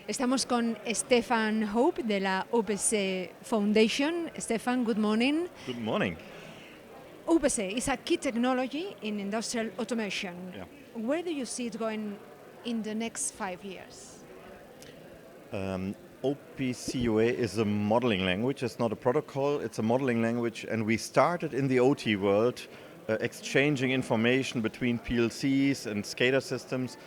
Estamos con Stefan Hoppe de la OPC Foundation. Stefan, good morning. Good morning. OPC is a key technology in industrial automation. Yeah. Where do you see it going in the next 5 years? OPCUA is a modeling language. It's not a protocol, it's a modeling language. And we started in the OT world exchanging information between PLCs and SCADA systems.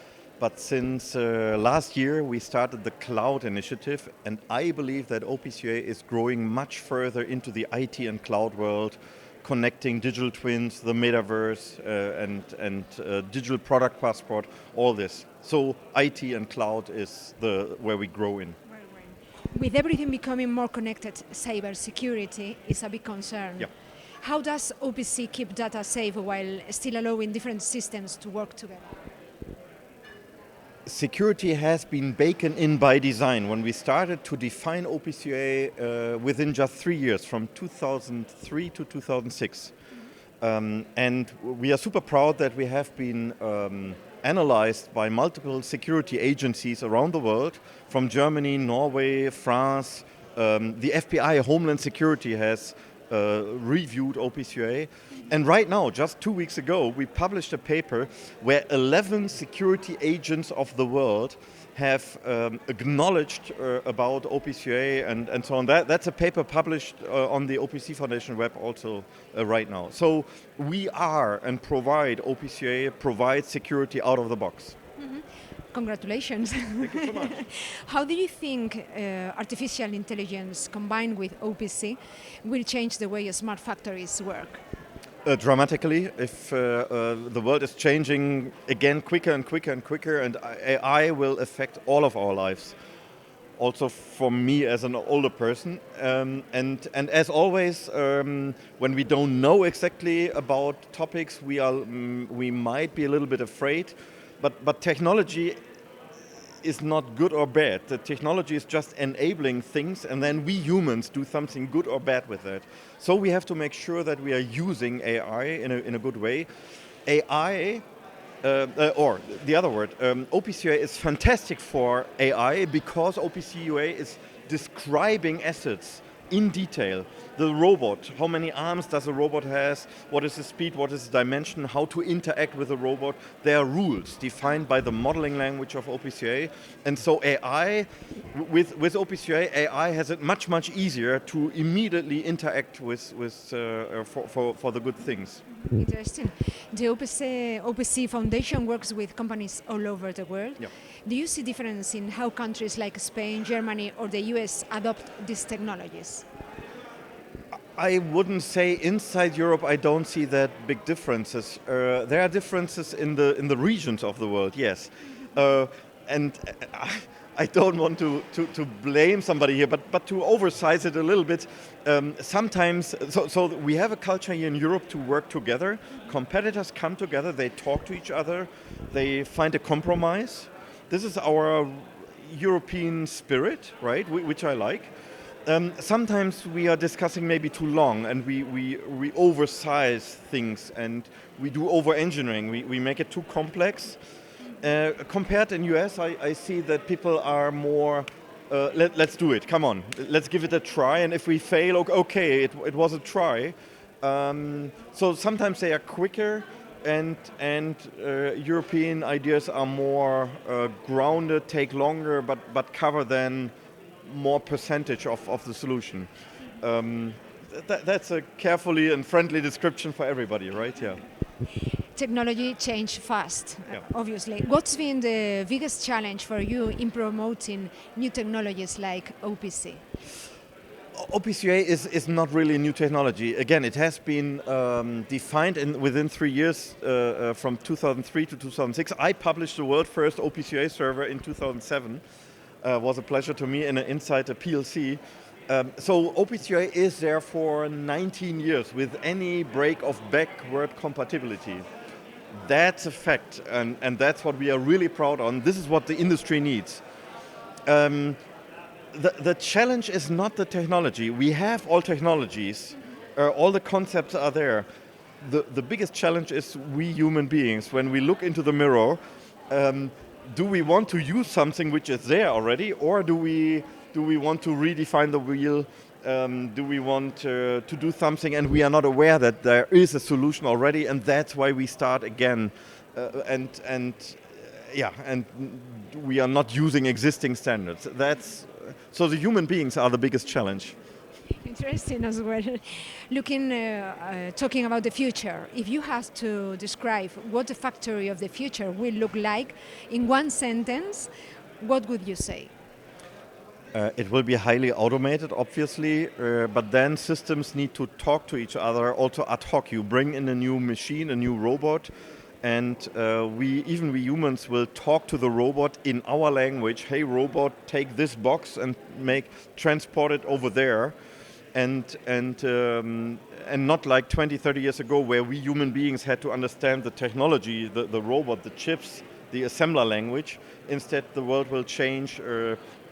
But since last year, we started the cloud initiative. And I believe that OPCUA is growing much further into the IT and cloud world, connecting digital twins, the metaverse, and digital product passport, all this. So IT and cloud is where we grow in. With everything becoming more connected, cybersecurity is a big concern. Yeah. How does OPC keep data safe while still allowing different systems to work together? Security has been baked in by design. When we started to define OPCUA within just 3 years, from 2003 to 2006. And we are super proud that we have been analyzed by multiple security agencies around the world, from Germany, Norway, France. The FBI, Homeland Security, has reviewed OPCUA. And right now, just 2 weeks ago, we published a paper where 11 security agents of the world have acknowledged about OPCUA and so on. That's a paper published on the OPC Foundation web also right now. So we are and provide OPCUA, provide security out of the box. Mm-hmm. Congratulations. Thank you so much. How do you think artificial intelligence combined with OPC will change the way smart factories work? Dramatically. If the world is changing again quicker and quicker and quicker, and AI will affect all of our lives. Also for me as an older person. And as always, when we don't know exactly about topics, we might be a little bit afraid. But technology is not good or bad. The technology is just enabling things, and then we humans do something good or bad with it. So we have to make sure that we are using AI in a good way. AI, or the other word, OPCUA is fantastic for AI because OPCUA is describing assets in detail. The robot, how many arms does a robot has, what is the speed, what is the dimension, how to interact with a robot. There are rules defined by the modeling language of OPCUA. And so AI, with OPCUA, AI has it much easier to immediately interact for the good things. Interesting. The OPC Foundation works with companies all over the world. Yeah. Do you see difference in how countries like Spain, Germany or the US adopt these technologies? I wouldn't say inside Europe I don't see that big differences. There are differences in the regions of the world, yes. And I don't want to blame somebody here, but to oversize it a little bit, sometimes, so we have a culture here in Europe to work together. Competitors come together, they talk to each other, they find a compromise. This is our European spirit, right, which I like. Sometimes we are discussing maybe too long, and we oversize things, and we do over-engineering. We make it too complex. Compared in US, I see that people are more, let's do it, come on, let's give it a try, and if we fail, okay, it was a try. So sometimes they are quicker, and European ideas are more grounded, take longer, but cover then more percentage of the solution. That's a carefully and friendly description for everybody, right? Yeah. Technology change fast, Yeah. obviously. What's been the biggest challenge for you in promoting new technologies like OPC? OPCUA is not really a new technology. Again, it has been defined within 3 years, from 2003 to 2006. I published the world's first OPCUA server in 2007. Was a pleasure to me inside a PLC. So OPCUA is there for 19 years with any break of backward compatibility. That's a fact, and that's what we are really proud on. This is what the industry needs. The challenge is not the technology. We have all technologies, all the concepts are there. The biggest challenge is we human beings. When we look into the mirror, do we want to use something which is there already, or do we want to redefine the wheel? Do we want to do something and we are not aware that there is a solution already, and that's why we start again, and we are not using existing standards. So the human beings are the biggest challenge. Interesting as well. Talking about the future, if you have to describe what the factory of the future will look like in one sentence, what would you say? It will be highly automated, obviously, but then systems need to talk to each other, also ad hoc. You bring in a new machine, a new robot, and we humans will talk to the robot in our language. Hey, robot, take this box and transport it over there, and not like 20, 30 years ago, where we human beings had to understand the technology, the robot, the chips, the assembler language. Instead, the world will change.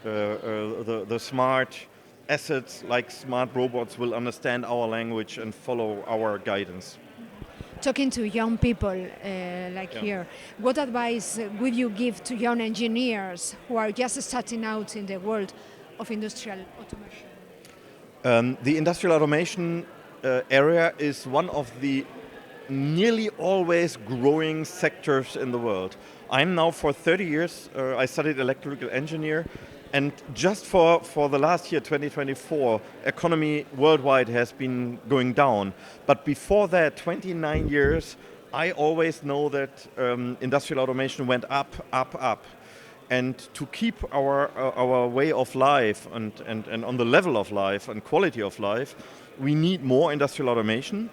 The smart assets like smart robots will understand our language and follow our guidance. Talking to young people here, what advice would you give to young engineers who are just starting out in the world of industrial automation? The industrial automation area is one of the nearly always growing sectors in the world. I'm now for 30 years, I studied electrical engineer. And just for the last year, 2024, economy worldwide has been going down. But before that, 29 years, I always know that industrial automation went up, up, up. And to keep our way of life and on the level of life and quality of life, we need more industrial automation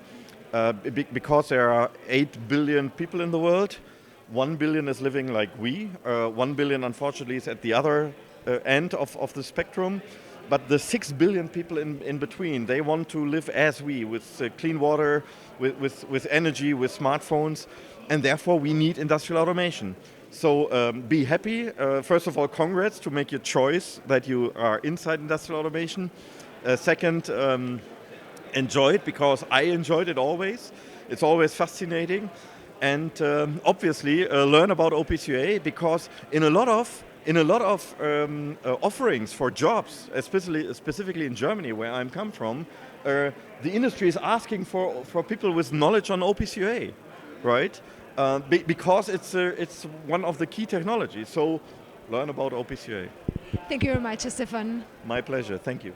because there are 8 billion people in the world. 1 billion is living like we. 1 billion, unfortunately, is at the other end of the spectrum, but the 6 billion people in between, they want to live as we, with clean water, with energy, with smartphones, and therefore we need industrial automation. So be happy. First of all, congrats to make your choice that you are inside industrial automation. Second, enjoy it, because I enjoyed it always. It's always fascinating. And obviously learn about OPCUA, because in a lot of offerings for jobs, specifically in Germany, where I come from, the industry is asking for people with knowledge on OPCUA, right? Because it's one of the key technologies. So learn about OPCUA. Thank you very much, Stefan. My pleasure. Thank you.